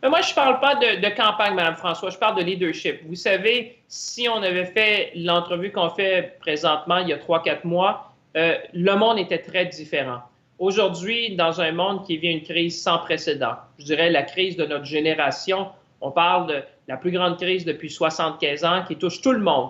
Mais moi, je ne parle pas de campagne, Mme François, je parle de leadership. Vous savez, si on avait fait l'entrevue qu'on fait présentement il y a 3, 4 mois, le monde était très différent. Aujourd'hui, dans un monde qui vit une crise sans précédent, je dirais la crise de notre génération, on parle de la plus grande crise depuis 75 ans qui touche tout le monde,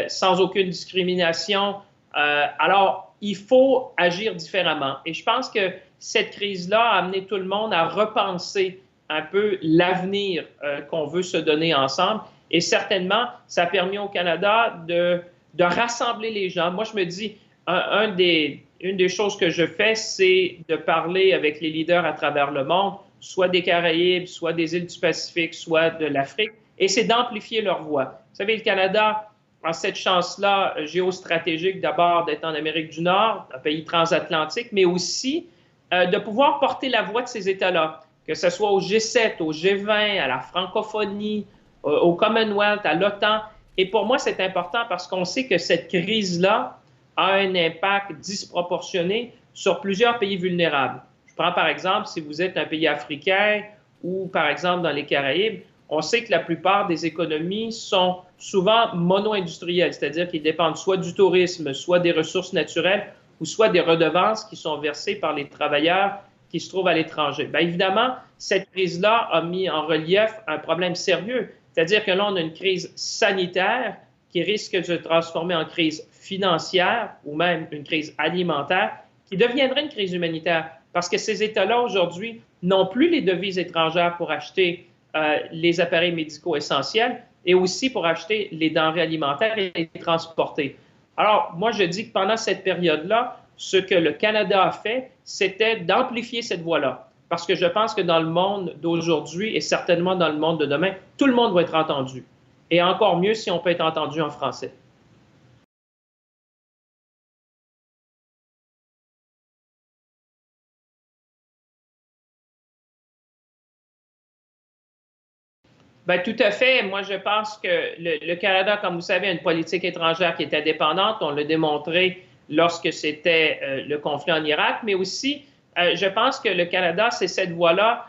sans aucune discrimination. Alors, il faut agir différemment. Et je pense que cette crise-là a amené tout le monde à repenser un peu l'avenir qu'on veut se donner ensemble. Et certainement, ça a permis au Canada de rassembler les gens. Moi, je me dis, une des choses que je fais, c'est de parler avec les leaders à travers le monde, soit des Caraïbes, soit des îles du Pacifique, soit de l'Afrique, et c'est d'amplifier leur voix. Vous savez, le Canada a cette chance-là géostratégique d'abord d'être en Amérique du Nord, un pays transatlantique, mais aussi de pouvoir porter la voix de ces États-là, que ce soit au G7, au G20, à la francophonie, au Commonwealth, à l'OTAN. Et pour moi, c'est important parce qu'on sait que cette crise-là a un impact disproportionné sur plusieurs pays vulnérables. Je prends par exemple, si vous êtes un pays africain ou par exemple dans les Caraïbes, on sait que la plupart des économies sont souvent mono-industrielles, c'est-à-dire qu'ils dépendent soit du tourisme, soit des ressources naturelles ou soit des redevances qui sont versées par les travailleurs qui se trouvent à l'étranger. Bien évidemment, cette crise-là a mis en relief un problème sérieux, c'est-à-dire que là, on a une crise sanitaire qui risque de se transformer en crise financière ou même une crise alimentaire qui deviendrait une crise humanitaire parce que ces États-là, aujourd'hui, n'ont plus les devises étrangères pour acheter les appareils médicaux essentiels et aussi pour acheter les denrées alimentaires et les transporter. Alors, moi, je dis que pendant cette période-là, ce que le Canada a fait, c'était d'amplifier cette voix-là. Parce que je pense que dans le monde d'aujourd'hui et certainement dans le monde de demain, tout le monde va être entendu. Et encore mieux si on peut être entendu en français. Bien, tout à fait. Moi, je pense que le Canada, comme vous savez, a une politique étrangère qui est indépendante. On l'a démontré lorsque c'était le conflit en Irak, mais aussi, je pense que le Canada, c'est cette voie-là,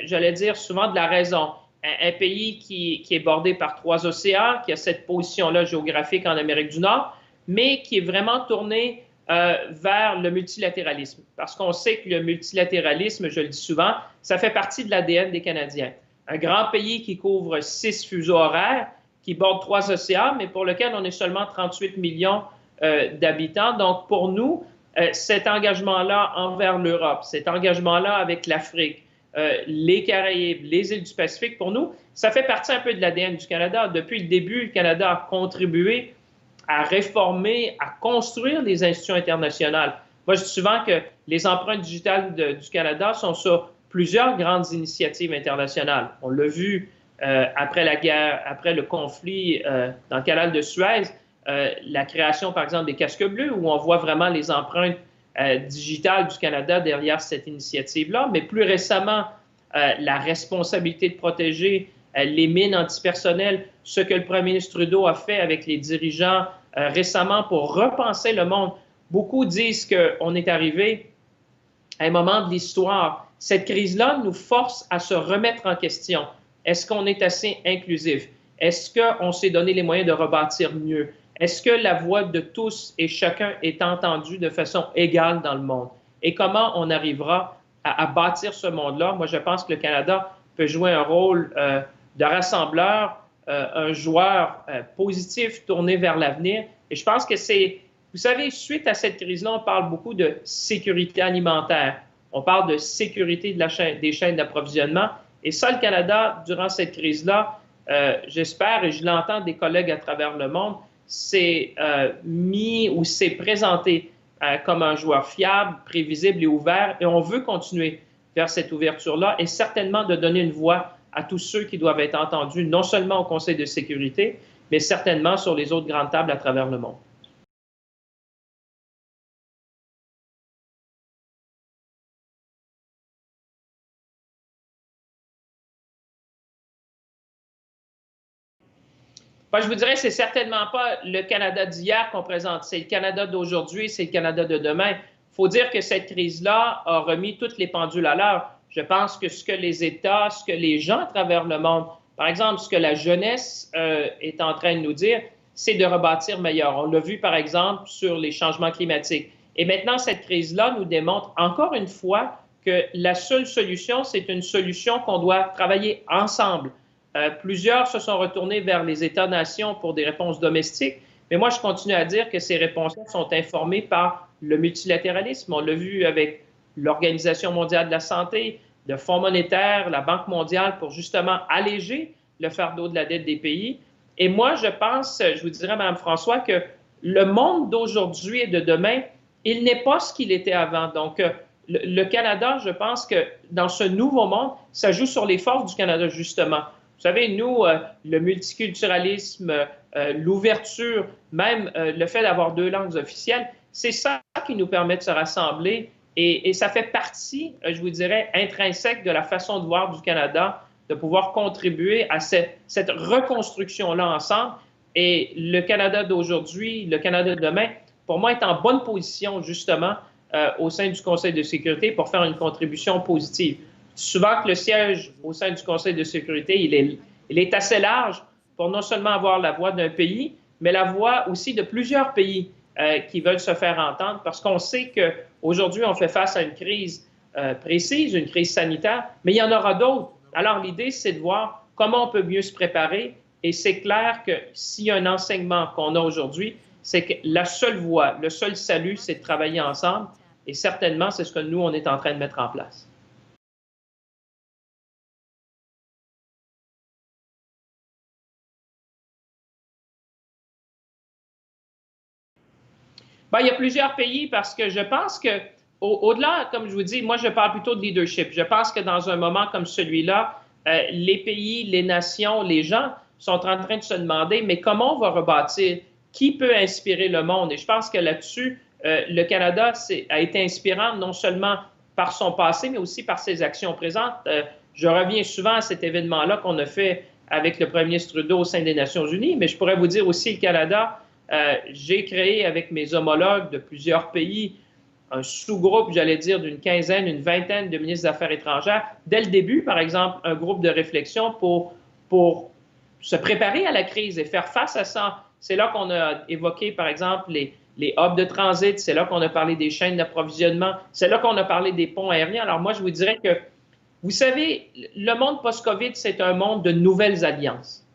j'allais dire souvent de la raison. Un pays qui est bordé par 3 océans, qui a cette position-là géographique en Amérique du Nord, mais qui est vraiment tourné vers le multilatéralisme. Parce qu'on sait que le multilatéralisme, je le dis souvent, ça fait partie de l'ADN des Canadiens. Un grand pays qui couvre 6 fuseaux horaires, qui borde 3 océans, mais pour lequel on est seulement 38 millions d'habitants. Donc, pour nous, cet engagement-là envers l'Europe, cet engagement-là avec l'Afrique, les Caraïbes, les îles du Pacifique, pour nous, ça fait partie un peu de l'ADN du Canada. Depuis le début, le Canada a contribué à réformer, à construire les institutions internationales. Moi, je dis souvent que les empreintes digitales du Canada sont sur plusieurs grandes initiatives internationales. On l'a vu après la guerre, après le conflit dans le canal de Suez, la création, par exemple, des casques bleus, où on voit vraiment les empreintes digitales du Canada derrière cette initiative-là. Mais plus récemment, la responsabilité de protéger les mines antipersonnelles, ce que le premier ministre Trudeau a fait avec les dirigeants récemment pour repenser le monde. Beaucoup disent qu'on est arrivé à un moment de l'histoire. Cette crise-là nous force à se remettre en question. Est-ce qu'on est assez inclusif? Est-ce qu'on s'est donné les moyens de rebâtir mieux? Est-ce que la voix de tous et chacun est entendue de façon égale dans le monde? Et comment on arrivera à bâtir ce monde-là? Moi, je pense que le Canada peut jouer un rôle de rassembleur, un joueur positif tourné vers l'avenir. Et je pense que c'est, vous savez, suite à cette crise-là, on parle beaucoup de sécurité alimentaire. On parle de sécurité des chaînes d'approvisionnement. Et ça, le Canada, durant cette crise-là, j'espère, et je l'entends des collègues à travers le monde, s'est mis ou s'est présenté comme un joueur fiable, prévisible et ouvert. Et on veut continuer vers cette ouverture-là et certainement de donner une voix à tous ceux qui doivent être entendus, non seulement au Conseil de sécurité, mais certainement sur les autres grandes tables à travers le monde. Moi, je vous dirais, c'est certainement pas le Canada d'hier qu'on présente. C'est le Canada d'aujourd'hui, c'est le Canada de demain. Il faut dire que cette crise-là a remis toutes les pendules à l'heure. Je pense que ce que les États, ce que les gens à travers le monde, par exemple, ce que la jeunesse est en train de nous dire, c'est de rebâtir meilleur. On l'a vu, par exemple, sur les changements climatiques. Et maintenant, cette crise-là nous démontre encore une fois que la seule solution, c'est une solution qu'on doit travailler ensemble. Plusieurs se sont retournés vers les États-nations pour des réponses domestiques, mais moi, je continue à dire que ces réponses sont informées par le multilatéralisme. On l'a vu avec l'Organisation mondiale de la santé, le Fonds monétaire, la Banque mondiale, pour justement alléger le fardeau de la dette des pays. Et moi, je pense, je vous dirais, Mme François, que le monde d'aujourd'hui et de demain, il n'est pas ce qu'il était avant. Donc, le Canada, je pense que dans ce nouveau monde, ça joue sur les forces du Canada, justement. Vous savez, nous, le multiculturalisme, l'ouverture, même le fait d'avoir 2 langues officielles, c'est ça qui nous permet de se rassembler et ça fait partie, je vous dirais, intrinsèque de la façon de voir du Canada, de pouvoir contribuer à cette reconstruction-là ensemble. Et le Canada d'aujourd'hui, le Canada de demain, pour moi, est en bonne position, justement, au sein du Conseil de sécurité pour faire une contribution positive. Souvent que le siège au sein du Conseil de sécurité, il est assez large pour non seulement avoir la voix d'un pays, mais la voix aussi de plusieurs pays qui veulent se faire entendre, parce qu'on sait qu'aujourd'hui, on fait face à une crise précise, une crise sanitaire, mais il y en aura d'autres. Alors, l'idée, c'est de voir comment on peut mieux se préparer, et c'est clair que s'il y a un enseignement qu'on a aujourd'hui, c'est que la seule voie, le seul salut, c'est de travailler ensemble, et certainement, c'est ce que nous, on est en train de mettre en place. Bien, il y a plusieurs pays parce que je pense que, au-delà, comme je vous dis, moi, je parle plutôt de leadership. Je pense que dans un moment comme celui-là, les pays, les nations, les gens sont en train de se demander, mais comment on va rebâtir? Qui peut inspirer le monde? Et je pense que là-dessus, le Canada a été inspirant non seulement par son passé, mais aussi par ses actions présentes. Je reviens souvent à cet événement-là qu'on a fait avec le premier ministre Trudeau au sein des Nations unies, mais je pourrais vous dire aussi le Canada. J'ai créé avec mes homologues de plusieurs pays un sous-groupe, j'allais dire, d'une quinzaine, une vingtaine de ministres des Affaires étrangères. Dès le début, par exemple, un groupe de réflexion pour se préparer à la crise et faire face à ça. C'est là qu'on a évoqué, par exemple, les hubs de transit, c'est là qu'on a parlé des chaînes d'approvisionnement, c'est là qu'on a parlé des ponts aériens. Alors moi, je vous dirais que, vous savez, le monde post-COVID, c'est un monde de nouvelles alliances.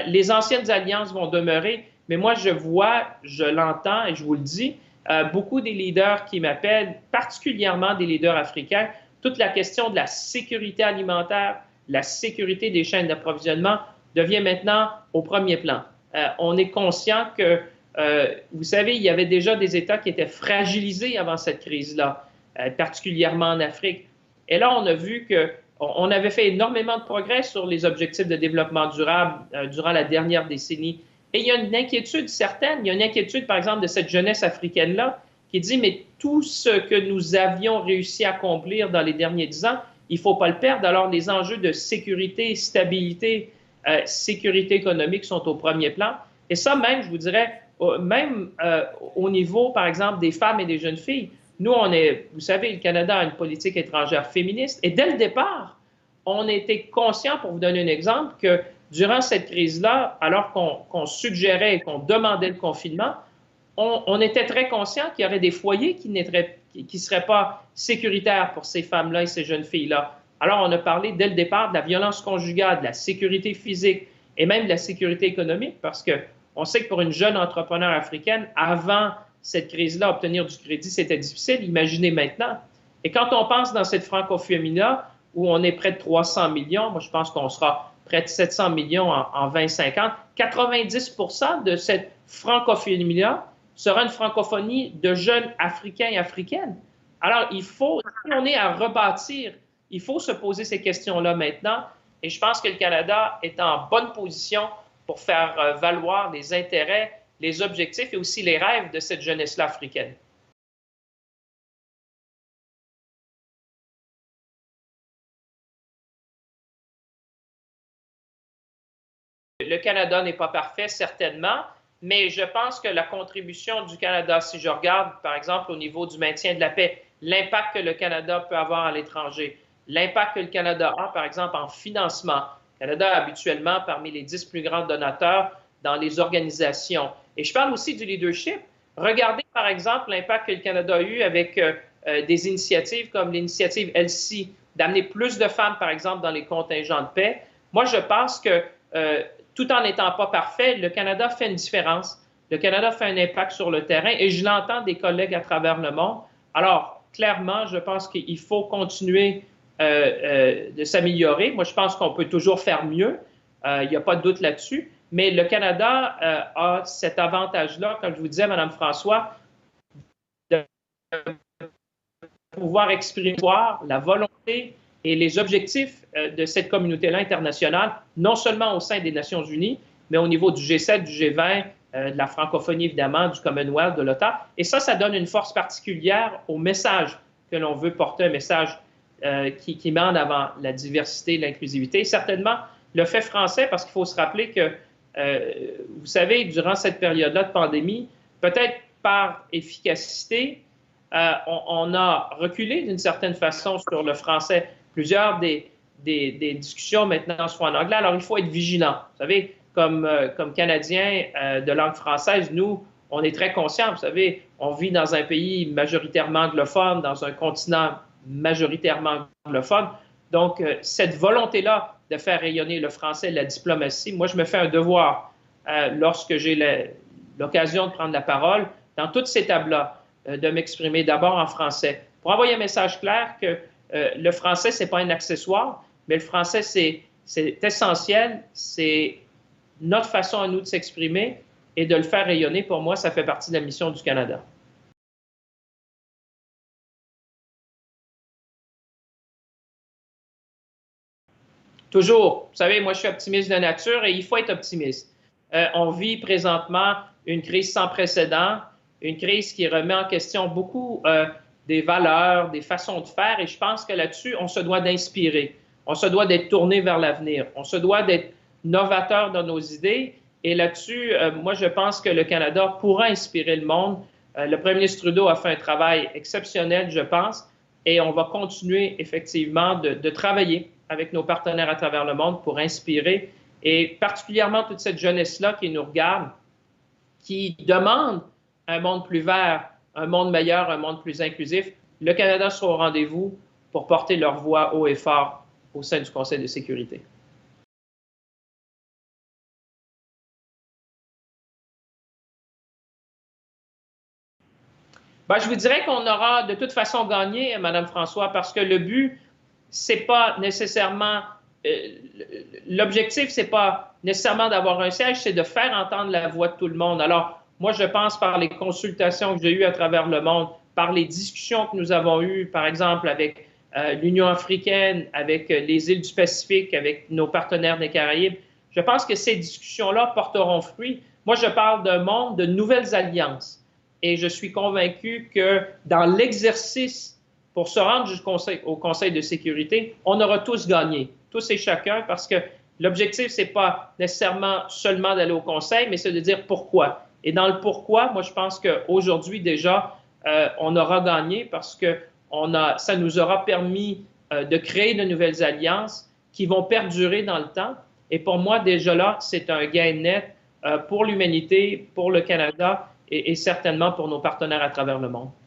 Les anciennes alliances vont demeurer, mais moi, je vois, je l'entends et je vous le dis, beaucoup des leaders qui m'appellent, particulièrement des leaders africains, toute la question de la sécurité alimentaire, la sécurité des chaînes d'approvisionnement devient maintenant au premier plan. On est conscient que, vous savez, il y avait déjà des États qui étaient fragilisés avant cette crise-là, particulièrement en Afrique. Et là, on a vu qu'on avait fait énormément de progrès sur les objectifs de développement durable durant la dernière décennie. Et il y a une inquiétude certaine, il y a une inquiétude, par exemple, de cette jeunesse africaine-là qui dit, mais tout ce que nous avions réussi à accomplir dans les derniers 10 ans, il ne faut pas le perdre. Alors, les enjeux de sécurité, stabilité, sécurité économique sont au premier plan. Et ça, même, je vous dirais, même au niveau, par exemple, des femmes et des jeunes filles, nous, vous savez, le Canada a une politique étrangère féministe. Et dès le départ, on était conscient, pour vous donner un exemple, que durant cette crise-là, alors qu'on suggérait et qu'on demandait le confinement, on était très conscient qu'il y aurait des foyers qui ne seraient pas sécuritaires pour ces femmes-là et ces jeunes filles-là. Alors, on a parlé dès le départ de la violence conjugale, de la sécurité physique et même de la sécurité économique, parce qu'on sait que pour une jeune entrepreneure africaine, avant cette crise-là, obtenir du crédit, c'était difficile. Imaginez maintenant. Et quand on pense dans cette francophonie-là, où on est près de 300 millions, moi, je pense qu'on sera près de 700 millions en 2050, 90% de cette francophonie-là sera une francophonie de jeunes Africains et Africaines. Alors, si on est à rebâtir, il faut se poser ces questions-là maintenant. Et je pense que le Canada est en bonne position pour faire valoir les intérêts, les objectifs et aussi les rêves de cette jeunesse-là africaine. Le Canada n'est pas parfait, certainement, mais je pense que la contribution du Canada, si je regarde, par exemple, au niveau du maintien de la paix, l'impact que le Canada peut avoir à l'étranger, l'impact que le Canada a, par exemple, en financement. Le Canada est habituellement parmi les 10 plus grands donateurs dans les organisations. Et je parle aussi du leadership. Regardez, par exemple, l'impact que le Canada a eu avec des initiatives comme l'initiative ELSI, d'amener plus de femmes, par exemple, dans les contingents de paix. Moi, je pense que tout en n'étant pas parfait, le Canada fait une différence. Le Canada fait un impact sur le terrain et je l'entends des collègues à travers le monde. Alors, clairement, je pense qu'il faut continuer de s'améliorer. Moi, je pense qu'on peut toujours faire mieux. Il n'y a pas de doute là-dessus. Mais le Canada a cet avantage-là, comme je vous disais, Mme François, de pouvoir exprimer la volonté et les objectifs de cette communauté-là internationale, non seulement au sein des Nations unies, mais au niveau du G7, du G20, de la francophonie, évidemment, du Commonwealth, de l'OTAN. Et ça donne une force particulière au message que l'on veut porter, un message qui met en avant la diversité, l'inclusivité. Certainement, le fait français, parce qu'il faut se rappeler que, vous savez, durant cette période-là de pandémie, peut-être par efficacité, on a reculé d'une certaine façon sur le français. Plusieurs des discussions maintenant se font en anglais. Alors, il faut être vigilant. Vous savez, comme Canadiens de langue française, nous, on est très conscients. Vous savez, on vit dans un pays majoritairement anglophone, dans un continent majoritairement anglophone. Donc, cette volonté-là de faire rayonner le français, la diplomatie, moi, je me fais un devoir lorsque j'ai l'occasion de prendre la parole dans toutes ces tables-là, de m'exprimer d'abord en français pour envoyer un message clair que le français, ce n'est pas un accessoire, mais le français, c'est essentiel, c'est notre façon à nous de s'exprimer et de le faire rayonner. Pour moi, ça fait partie de la mission du Canada. Toujours. Vous savez, moi, je suis optimiste de nature et il faut être optimiste. On vit présentement une crise sans précédent, une crise qui remet en question beaucoup des valeurs, des façons de faire. Et je pense que là-dessus, on se doit d'inspirer. On se doit d'être tourné vers l'avenir. On se doit d'être novateur dans nos idées. Et là-dessus, moi, je pense que le Canada pourra inspirer le monde. Le premier ministre Trudeau a fait un travail exceptionnel, je pense, et on va continuer effectivement de travailler avec nos partenaires à travers le monde pour inspirer, et particulièrement toute cette jeunesse-là qui nous regarde, qui demande un monde plus vert, un monde meilleur, un monde plus inclusif. Le Canada sera au rendez-vous pour porter leur voix haut et fort au sein du Conseil de sécurité. Ben, je vous dirais qu'on aura de toute façon gagné, Mme François, parce que le but, c'est pas nécessairement l'objectif, c'est pas nécessairement d'avoir un siège, c'est de faire entendre la voix de tout le monde. Alors, moi, je pense par les consultations que j'ai eues à travers le monde, par les discussions que nous avons eues, par exemple, avec l'Union africaine, avec les îles du Pacifique, avec nos partenaires des Caraïbes, je pense que ces discussions-là porteront fruit. Moi, je parle d'un monde de nouvelles alliances. Et je suis convaincu que dans l'exercice pour se rendre au Conseil de sécurité, on aura tous gagné, tous et chacun, parce que l'objectif, ce n'est pas nécessairement seulement d'aller au Conseil, mais c'est de dire pourquoi. Et dans le pourquoi, moi, je pense qu'aujourd'hui, déjà, on aura gagné parce que ça nous aura permis de créer de nouvelles alliances qui vont perdurer dans le temps. Et pour moi, déjà là, c'est un gain net pour l'humanité, pour le Canada et certainement pour nos partenaires à travers le monde.